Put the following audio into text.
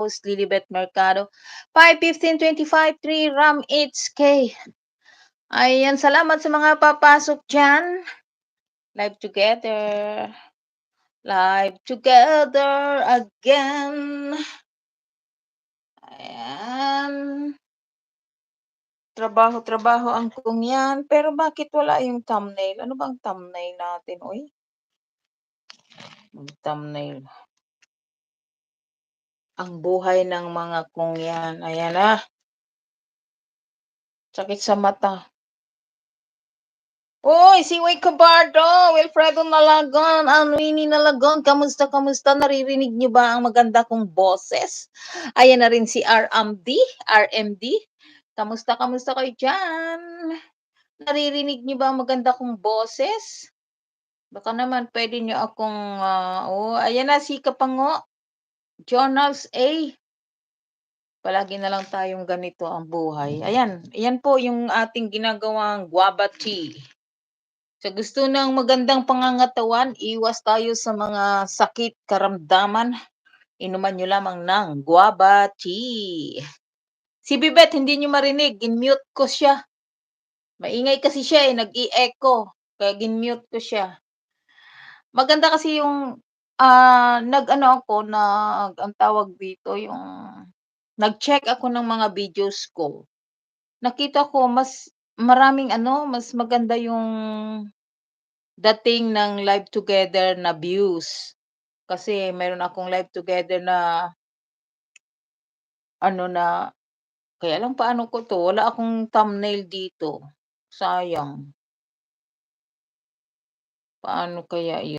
host Lilibet Mercado. 5:15:25 3 RAM HK. Ayan, salamat sa mga papasok diyan. Live together. Live together again. Ayan. Trabaho-trabaho ang kong 'yan, pero bakit wala yung thumbnail? Ano bang thumbnail natin, uy? Thumbnail. Ang buhay ng mga kong 'yan, ayan na. Sakit sa mata. Uy, si Way Cabardo, Wilfredo Nalagon, Anwini Nalagon, kamusta? Naririnig niyo ba ang maganda kong boses? Ayan na rin si RMD. Kamusta kayo diyan? Naririnig niyo ba ang maganda kong boses? Baka naman puwede niyo akong, ayan na si Kapango, Journals A. Palagi na lang tayong ganito ang buhay. Ayan, iyan po yung ating ginagawang guava tea. Sa gusto ng magandang pangangatawan, iwas tayo sa mga sakit, karamdaman, inuman niyo lamang ng guava tea. Si Bibet hindi niyo marinig, gin-mute ko siya. Maingay kasi siya, nag-e-echo, kaya gin-mute ko siya. Maganda kasi yung, nag-ano ako, ang tawag dito, yung nag-check ako ng mga videos ko. Nakita ko mas maraming mas maganda yung dating ng live together na views. Kasi meron akong live together na na kaya lang paano ko 'to, wala akong thumbnail dito, sayang. Paano kaya